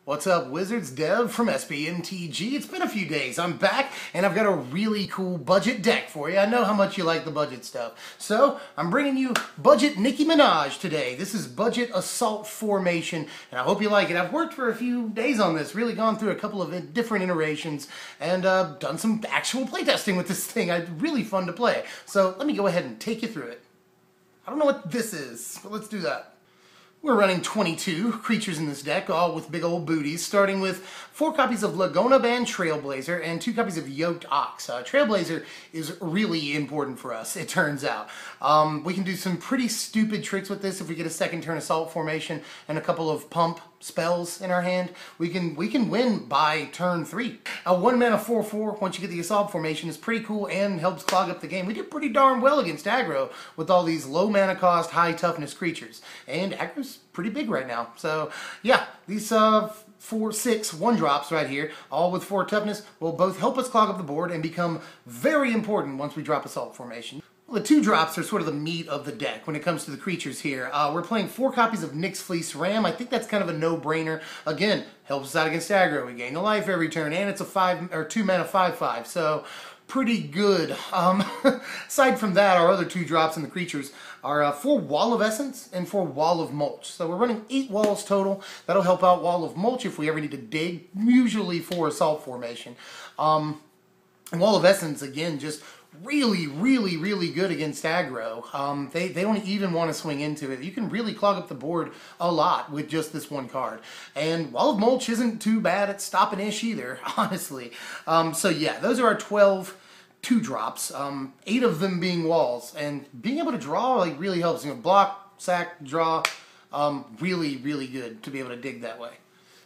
What's up, Wizards? Dev from MtG. It's been a few days. I'm back, and I've got a really cool budget deck for you. I know how much you like the budget stuff. So, I'm bringing you Budget Nicki Minaj today. This is Budget Assault Formation, and I hope you like it. I've worked for a few days on this, really gone through a couple of different iterations, and done some actual playtesting with this thing. It's really fun to play. So, let me go ahead and take you through it. I don't know what this is, but let's do that. We're running 22 creatures in this deck, all with big old booties, starting with 4 copies of Lagonna-Band Trailblazer and 2 copies of Yoked Ox. Trailblazer is really important for us, it turns out. We can do some pretty stupid tricks with this if we get a second turn Assault Formation and a couple of pump spells in our hand. We can win by turn 3. A 1-mana 4/4, once you get the Assault Formation, is pretty cool and helps clog up the game. We did pretty darn well against aggro with all these low mana cost, high toughness creatures. And aggro's pretty big right now. So yeah, these 4/6 1-drops right here, all with 4 toughness, will both help us clog up the board and become very important once we drop Assault Formation. Well, the 2-drops are sort of the meat of the deck when it comes to the creatures here. We're playing 4 copies of Nyx's Fleece Ram. I think that's kind of a no-brainer. Again, helps us out against aggro. We gain a life every turn, and it's a 2-mana 5/5, so pretty good. Aside from that, our other 2-drops in the creatures are 4 Wall of Essence and 4 Wall of Mulch. So we're running 8 walls total. That'll help out Wall of Mulch if we ever need to dig, usually for Assault Formation. And Wall of Essence, again, just really good against aggro. They don't even want to swing into it. You can really clog up the board a lot with just this 1 card. And Wall of Mulch isn't too bad at stopping ish either, honestly. So yeah, those are our 12 2-drops, 8 of them being walls, and being able to draw like really helps. Block, sack, draw, really good to be able to dig that way.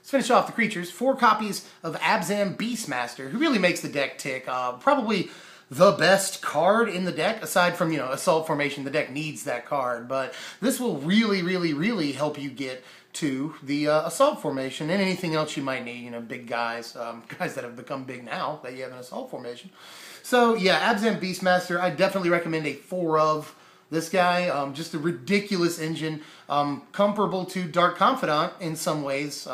Let's finish off the creatures. 4 copies of Abzan Beastmaster, who really makes the deck tick. Probably the best card in the deck, aside from, Assault Formation. The deck needs that card, but this will really help you get to the Assault Formation and anything else you might need, big guys, guys that have become big now that you have an Assault Formation. So yeah, Abzan Beastmaster, I definitely recommend a 4 of this guy. Just a ridiculous engine, comparable to Dark Confidant in some ways,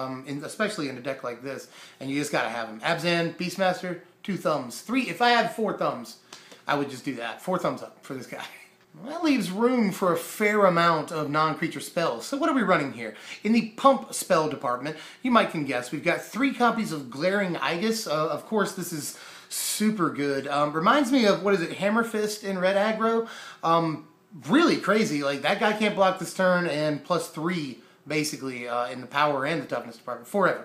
especially in a deck like this, and you just gotta have him. Abzan Beastmaster, 2 thumbs. 3, if I had 4 thumbs, I would just do that. 4 thumbs up for this guy. Well, that leaves room for a fair amount of non-creature spells. So what are we running here? In the pump spell department, you might can guess, we've got 3 copies of Glaring Aegis. Of course, this is super good. Reminds me of, what is it, Hammer Fist in red aggro? Really crazy. Like, that guy can't block this turn, and +3, basically, in the power and the toughness department, forever.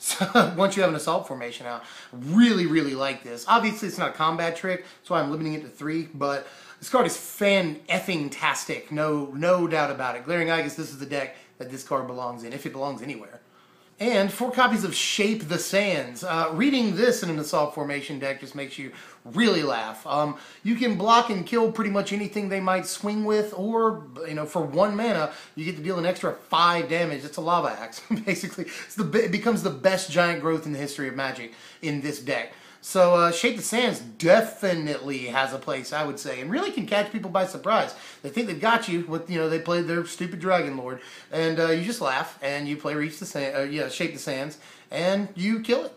So once you have an Assault Formation out, really like this. Obviously, it's not a combat trick, that's why I'm limiting it to 3, but this card is fan-effing-tastic, no doubt about it. Glaring Aegis, this is the deck that this card belongs in, if it belongs anywhere. And 4 copies of Shape the Sands. Reading this in an Assault Formation deck just makes you really laugh. You can block and kill pretty much anything they might swing with, or, for 1 mana, you get to deal an extra 5 damage. It's a Lava Axe, basically. It becomes the best giant growth in the history of Magic in this deck. So Shape the Sands definitely has a place, I would say, and really can catch people by surprise. They think they've got you with, they played their stupid Dragon Lord, and you just laugh, and you play Shape the Sands, and you kill it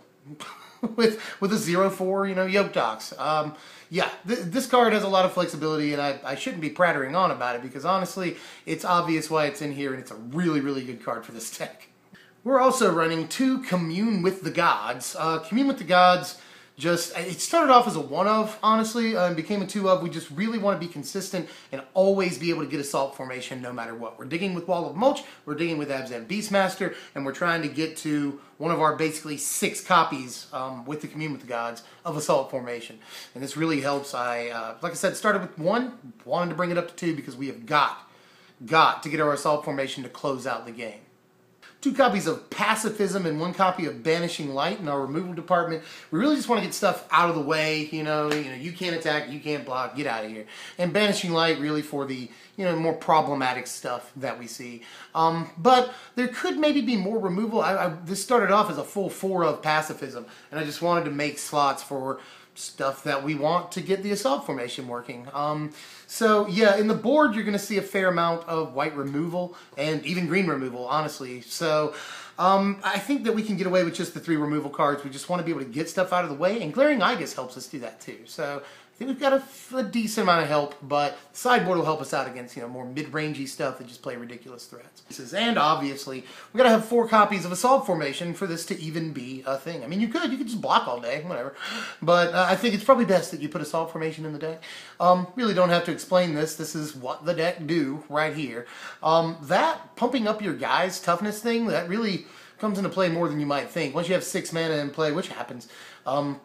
with a 0/4, Yoked Ox. Yeah, this card has a lot of flexibility, and I shouldn't be prattling on about it, because honestly, it's obvious why it's in here, and it's a really good card for this deck. We're also running 2 Commune with the Gods. Commune with the Gods, it started off as a 1-of, honestly, and became a 2-of. We just really want to be consistent and always be able to get Assault Formation no matter what. We're digging with Wall of Mulch, we're digging with Abzan Beastmaster, and we're trying to get to one of our basically 6 copies with the Commune with the Gods of Assault Formation. And this really helps. Like I said, started with 1, wanted to bring it up to 2 because we have got to get our Assault Formation to close out the game. 2 copies of Pacifism and 1 copy of Banishing Light in our removal department. We really just want to get stuff out of the way. You can't attack, you can't block, get out of here. And Banishing Light really for the more problematic stuff that we see. But there could maybe be more removal. This started off as a full 4 of Pacifism, and I just wanted to make slots for stuff that we want to get the Assault Formation working. So yeah, in the board you're going to see a fair amount of white removal and even green removal, honestly. So I think that we can get away with just the 3 removal cards. We just want to be able to get stuff out of the way, and Glaring Igus helps us do that too. So I think we've got a decent amount of help, but sideboard will help us out against, you know, more mid-rangey stuff that just play ridiculous threats. And obviously, we got to have 4 copies of Assault Formation for this to even be a thing. I mean, you could just block all day, whatever. But I think it's probably best that you put Assault Formation in the deck. Really don't have to explain this. This is what the deck do right here. That pumping up your guys' toughness thing, that really comes into play more than you might think. Once you have 6 mana in play, which happens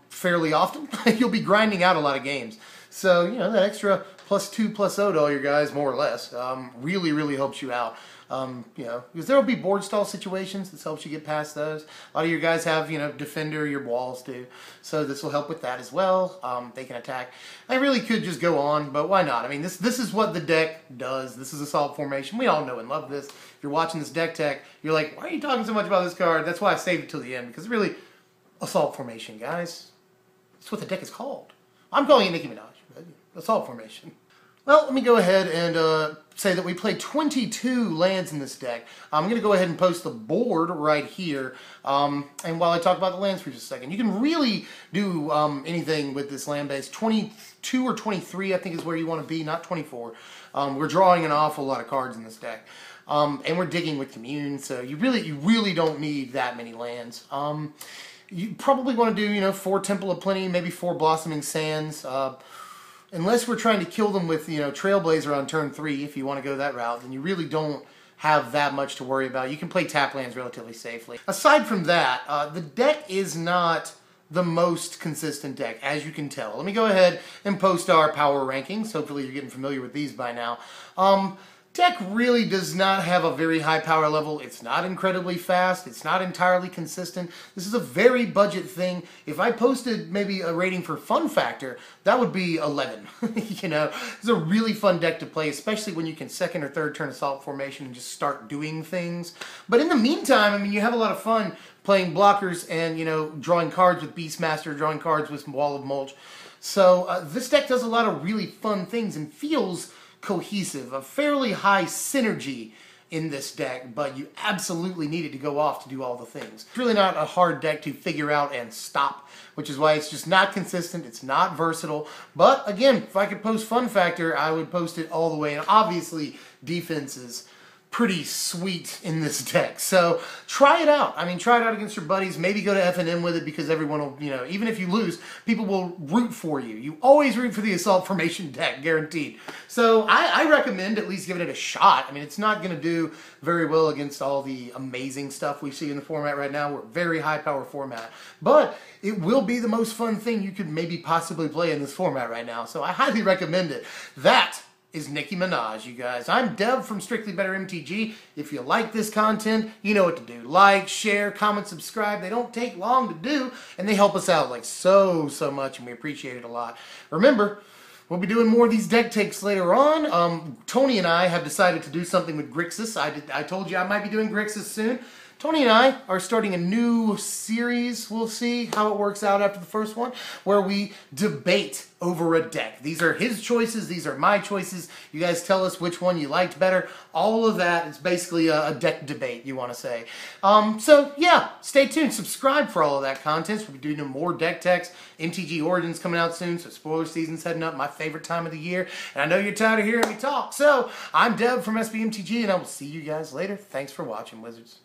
fairly often, you'll be grinding out a lot of games. So, you know, that extra +2/+0 to all your guys, more or less, really, really helps you out. You know, because there will be board stall situations. This helps you get past those. A lot of your guys have, you know, defender, your walls do. So this will help with that as well. They can attack. I really could just go on, but why not? I mean, this is what the deck does. This is Assault Formation. We all know and love this. If you're watching this deck tech, you're like, why are you talking so much about this card? That's why I saved it till the end, because it's really Assault Formation, guys. That's what the deck is called. I'm calling it Nicki Minaj, but Assault Formation. Well, let me go ahead and say that we played 22 lands in this deck. I'm going to go ahead and post the board right here. And while I talk about the lands for just a second, you can really do anything with this land base. 22 or 23, I think, is where you want to be, not 24. We're drawing an awful lot of cards in this deck. And we're digging with Commune, so you really don't need that many lands. You probably want to do, you know, 4 Temple of Plenty, maybe 4 Blossoming Sands. Unless we're trying to kill them with, you know, Trailblazer on turn 3, if you want to go that route, then you really don't have that much to worry about. You can play tap lands relatively safely. Aside from that, the deck is not the most consistent deck, as you can tell. Let me go ahead and post our power rankings. Hopefully you're getting familiar with these by now. Deck really does not have a very high power level. It's not incredibly fast. It's not entirely consistent. This is a very budget thing. If I posted maybe a rating for fun factor, that would be 11. You know, it's a really fun deck to play, especially when you can second or third turn Assault Formation and just start doing things. But in the meantime, I mean, you have a lot of fun playing blockers and, you know, drawing cards with Beastmaster, drawing cards with Wall of Mulch. So this deck does a lot of really fun things and feels cohesive, a fairly high synergy in this deck, but you absolutely need it to go off to do all the things. It's really not a hard deck to figure out and stop, which is why it's just not consistent, it's not versatile. But again, if I could post fun factor, I would post it all the way, and obviously defense is pretty sweet in this deck. So try it out. I mean, try it out against your buddies. Maybe go to F&M with it, because everyone will, you know, even if you lose, people will root for you. You always root for the Assault Formation deck, guaranteed. So I recommend at least giving it a shot. I mean, it's not going to do very well against all the amazing stuff we see in the format right now. We're a very high power format. But it will be the most fun thing you could maybe possibly play in this format right now. So I highly recommend it. That is Nicki Minaj, you guys. I'm Dev from Strictly Better MTG. If you like this content, you know what to do. Like, share, comment, subscribe. They don't take long to do, and they help us out like so much, and we appreciate it a lot. Remember, we'll be doing more of these deck takes later on. Tony and I have decided to do something with Grixis. I told you I might be doing Grixis soon. Tony and I are starting a new series. We'll see how it works out after the first one, where we debate over a deck. These are his choices. These are my choices. You guys tell us which one you liked better. All of that is basically a deck debate, you want to say. So, yeah, stay tuned. Subscribe for all of that content. We'll be doing more deck techs. MTG Origins coming out soon, so spoiler season's heading up, my favorite time of the year. And I know you're tired of hearing me talk. So, I'm Deb from SBMTG, and I will see you guys later. Thanks for watching, Wizards.